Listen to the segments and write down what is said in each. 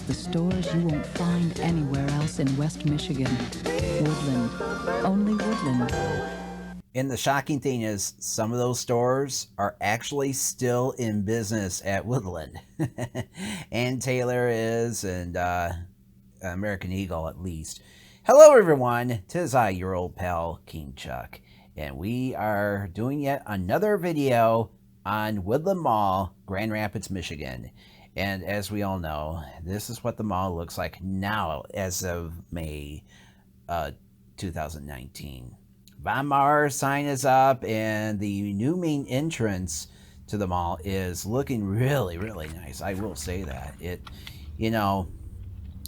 the stores you won't find anywhere else in West Michigan. Woodland. Only Woodland. And the shocking thing is, some of those stores are actually still in business at Woodland. And Taylor is, and American Eagle at least. Hello, everyone. 'Tis I, your old pal, King Chuck. And we are doing yet another video on Woodland Mall, Grand Rapids, Michigan. And as we all know, this is what the mall looks like now as of May 2019. Von Maur sign is up, and the new main entrance to the mall is looking really, really nice. I will say that.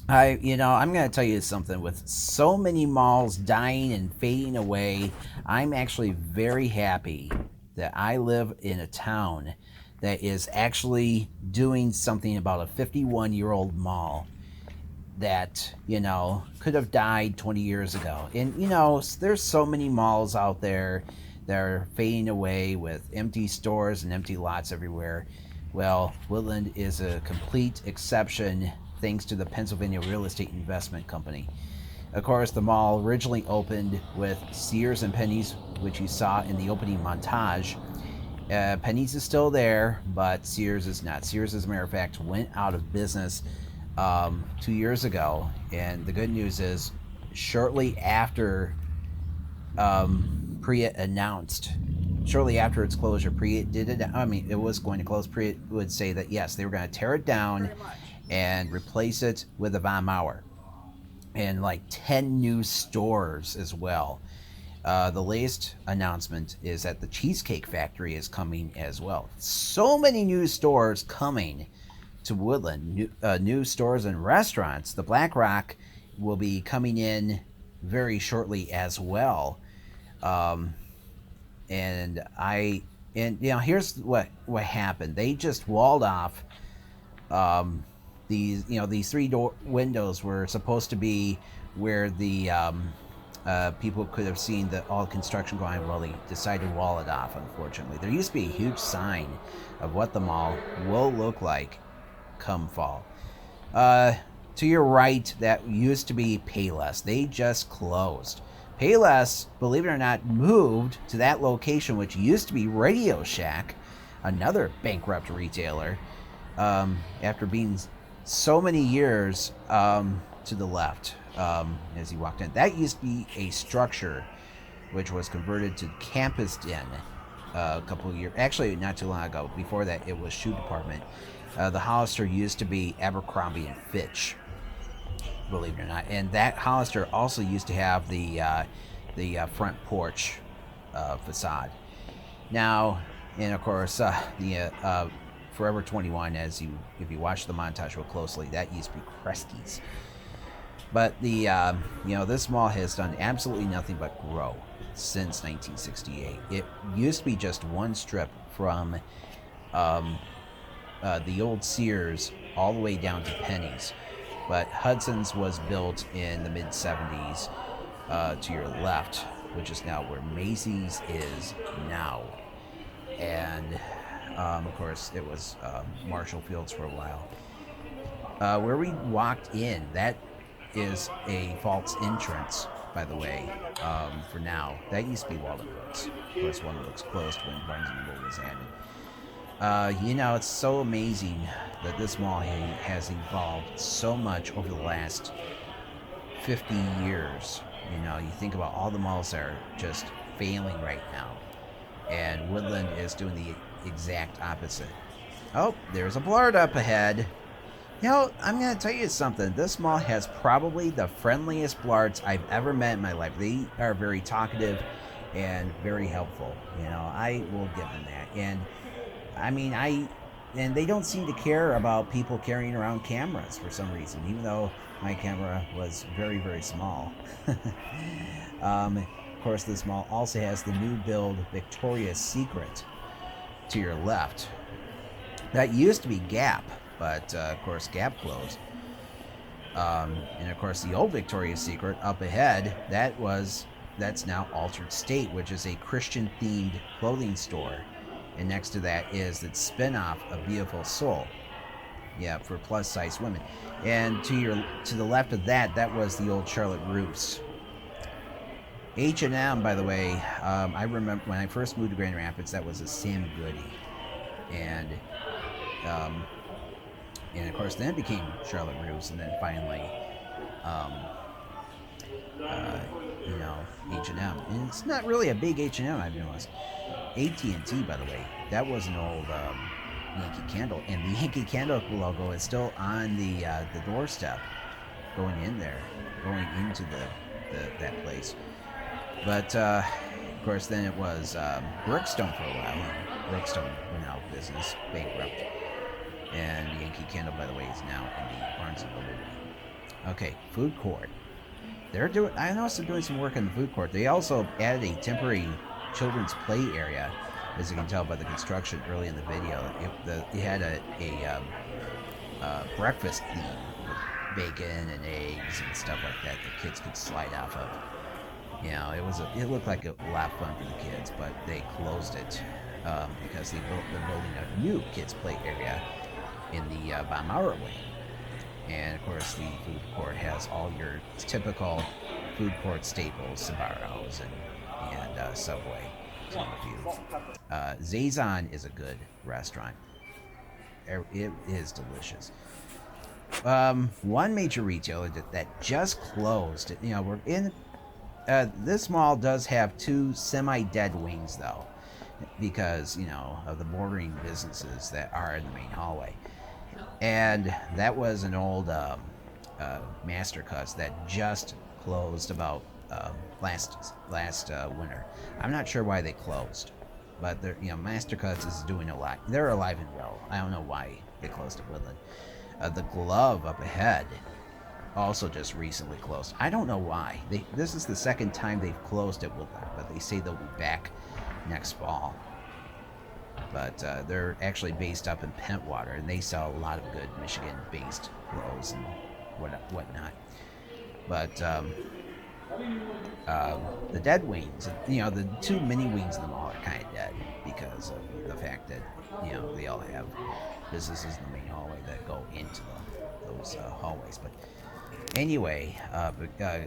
I'm going to tell you something. With so many malls dying and fading away, I'm actually very happy that I live in a town that is actually doing something about a 51-year-old mall that, could have died 20 years ago. And, there's so many malls out there that are fading away with empty stores and empty lots everywhere. Well, Woodland is a complete exception thanks to the Pennsylvania Real Estate Investment Company. Of course, the mall originally opened with Sears and Penney's, which you saw in the opening montage. Penney's is still there, but Sears is not. Sears, as a matter of fact, went out of business 2 years ago. And the good news is, shortly after Priya announced, shortly after its closure, Priya did it. It was going to close. Priya would say that yes, they were going to tear it down and replace it with a Von Maur, and like 10 new stores as well. The latest announcement is that the Cheesecake Factory is coming as well. So many new stores coming to Woodland, new stores and restaurants. The Black Rock will be coming in very shortly as well. And here's what happened. They just walled off these three windows were supposed to be where the people could have seen all construction going. Well, they decided to wall it off, unfortunately. There used to be a huge sign of what the mall will look like come fall. To your right, that used to be Payless. They just closed. Payless, believe it or not, moved to that location, which used to be Radio Shack, another bankrupt retailer, after being so many years to the left as you walked in. That used to be a structure which was converted to Campus Den a couple of years, actually not too long ago. Before that, it was shoe department. The Hollister used to be Abercrombie and Fitch, believe it or not. And that Hollister also used to have the front porch facade. Now, and of course, the Forever 21, if you watch the montage real closely, that used to be Kresge's. But this mall has done absolutely nothing but grow since 1968. It used to be just one strip from the old Sears all the way down to Penney's. But Hudson's was built in the mid-70s to your left, which is now where Macy's is now. And of course, it was Marshall Fields for a while. Where we walked in, that is a false entrance, by the way, for now. That used to be Walden Brooks. Of course, Walden Brooks closed when Barnes & Noble was added. It's so amazing that this mall has evolved so much over the last 50 years. You think about all the malls that are just failing right now. And Woodland is doing the exact opposite. Oh, there's a blart up ahead. I'm going to tell you something. This mall has probably the friendliest blarts I've ever met in my life. They are very talkative and very helpful. I will give them that. And they don't seem to care about people carrying around cameras for some reason, even though my camera was very, very small. Of course, this mall also has the new build Victoria's Secret to your left. That used to be Gap, but of course Gap closed. And of course the old Victoria's Secret up ahead, that's now Altered State, which is a Christian themed clothing store. And next to that is its spin-off of Beautiful Soul. Yeah, for plus size women. And to the left of that, that was the old Charlotte Russe. H&M, by the way, I remember when I first moved to Grand Rapids, that was a Sam Goody, and um, of course then it became Charlotte Russe, and then finally, um, uh, you know, H&M. And it's not really a big H&M, I've noticed. AT&T, by the way, that was an old Yankee Candle, and the Yankee Candle logo is still on the doorstep, going in there, going into that place. But of course, then it was Brookstone for a while, and Brookstone went out of business, bankrupt. And Yankee Candle, by the way, is now in the Barnes and Noble. Okay, food court. I noticed they're doing some work in the food court. They also added a temporary children's play area, as you can tell by the construction early in the video. It had a breakfast theme with bacon and eggs and stuff like that kids could slide off of. You know, it looked like a lot of fun for the kids, but they closed it because they're building a new kids play area in the Von Maurer wing. And of course, the food court has all your typical food court staples, Sbarro's and Subway. Zazon is a good restaurant. It is delicious. One major retailer that just closed. You know, we're in. This mall does have two semi-dead wings, though, because, you know, of the bordering businesses that are in the main hallway. And that was an old Master Cuts that just closed about last winter. I'm not sure why they closed, but Master Cuts is doing a lot. They're alive and well. I don't know why they closed at Woodland. The Glove up ahead also just recently closed. I don't know why. This is the second time they've closed at Woodland, but they say they'll be back next fall. But they're actually based up in Pentwater, and they sell a lot of good Michigan-based clothes and whatnot. But the dead wings, the two mini wings in the mall are kind of dead because of the fact that, they all have businesses in the main hallway that go into those hallways. But anyway,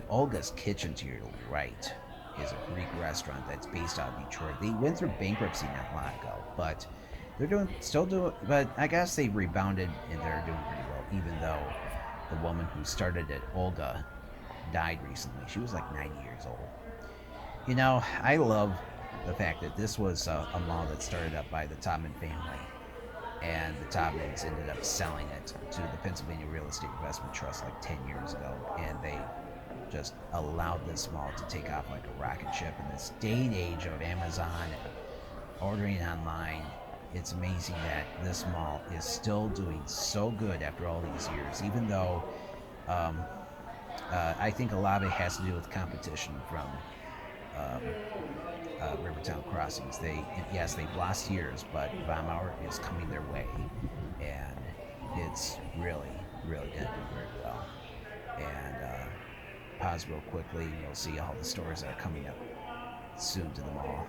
Olga's Kitchen to your right is a Greek restaurant that's based out of Detroit. They went through bankruptcy not long ago, but they're still doing. But I guess they've rebounded and they're doing pretty well, even though the woman who started it, Olga, died recently. She was like 90 years old. I love the fact that this was a mall that started up by the Todman family, and the Todmans ended up selling it to the Pennsylvania Real Estate Investment Trust like 10 years ago, and they just allowed this mall to take off like a rocket ship in this day and age of Amazon and ordering online. It's amazing that this mall is still doing so good after all these years, even though I think a lot of it has to do with competition from Rivertown Crossings. They've lost years, but Von Maurer is coming their way, and it's really, really going to do very well. And pause real quickly, and you'll see all the stores that are coming up soon to the mall.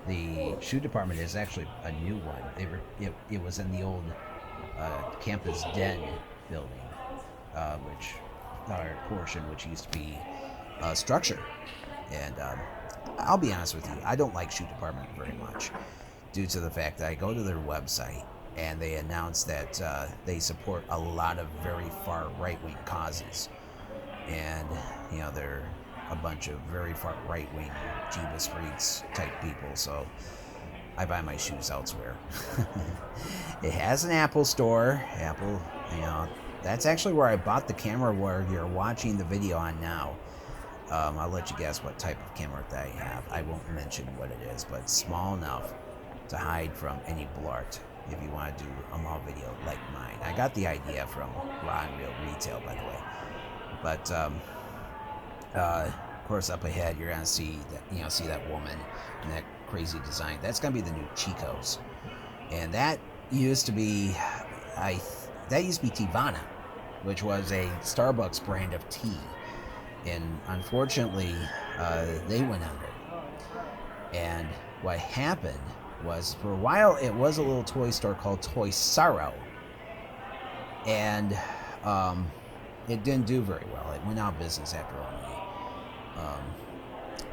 The shoe department is actually a new one. It was in the old Campus Den building, which used to be Structure. And I'll be honest with you, I don't like shoe department very much, due to the fact that I go to their website and they announce that they support a lot of very far right-wing causes. And, they're a bunch of very far right-wing Jeebus Freaks type people, so I buy my shoes elsewhere. It has an Apple store. Apple, that's actually where I bought the camera where you're watching the video on now. I'll let you guess what type of camera that I have. I won't mention what it is, but small enough to hide from any blart if you want to do a mall video like mine. I got the idea from Raw and Real Retail, by the way. But of course, up ahead you're gonna see that woman and that crazy design. That's gonna be the new Chico's, and that used to be Tivana, which was a Starbucks brand of tea. And unfortunately, they went under. And what happened was, for a while, it was a little toy store called Toy Sorrow. and it didn't do very well. It went out of business after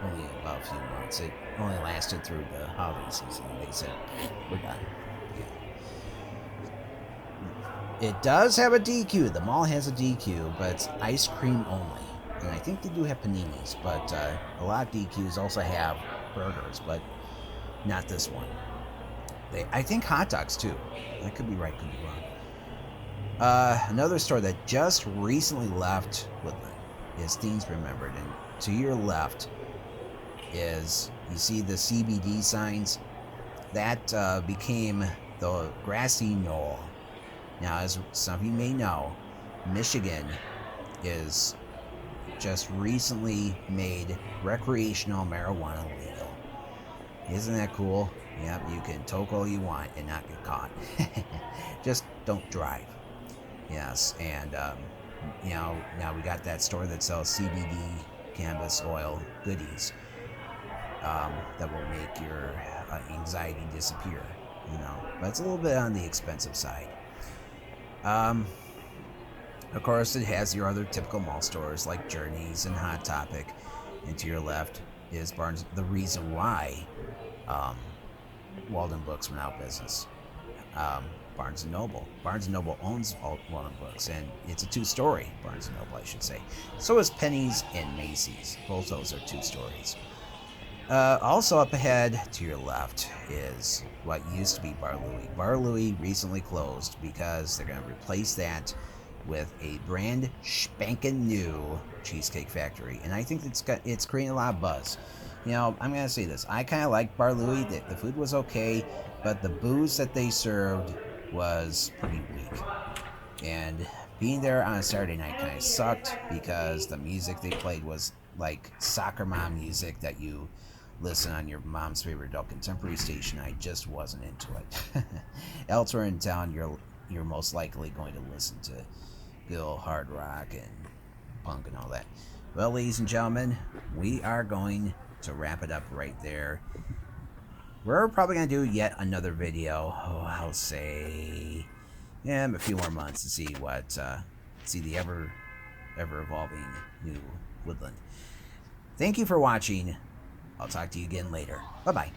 only about a few months. It only lasted through the holiday season. They said, we're done. Yeah. It does have a DQ. The mall has a DQ, but it's ice cream only. And I think they do have paninis, but a lot of DQs also have burgers, but not this one. I think hot dogs too. I could be right, could be wrong. Another store that just recently left Woodland is Things Remembered, and to your left is, you see the CBD signs? That became the grassy knoll. Now, as some of you may know, Michigan is just recently made recreational marijuana legal. Isn't that cool? Yep, you can toke all you want and not get caught. Just don't drive. Yes, and now we got that store that sells CBD, cannabis oil goodies that will make your anxiety disappear. But it's a little bit on the expensive side. Of course, it has your other typical mall stores like Journeys and Hot Topic, and to your left is Barnes. The reason why Walden Books went out of business. Barnes & Noble. Barnes & Noble owns Walden Books, and it's a two-story Barnes & Noble, I should say. So is Penny's and Macy's. Both those are two stories. Also up ahead to your left is what used to be Bar Louie. Bar Louie recently closed because they're going to replace that with a brand spanking new Cheesecake Factory, and I think it's creating a lot of buzz. I'm going to say this. I kind of liked Bar Louie. The food was okay, but the booze that they served was pretty weak. And being there on a Saturday night kind of sucked because the music they played was like soccer mom music that you listen on your mom's favorite adult contemporary station. I just wasn't into it. Elsewhere in town, you're most likely going to listen to good old hard rock and punk and all that. Well, ladies and gentlemen, we are going to wrap it up right there. We're probably going to do yet another video. I'll say, a few more months to see see the ever evolving new Woodland. Thank you for watching. I'll talk to you again later. Bye-bye.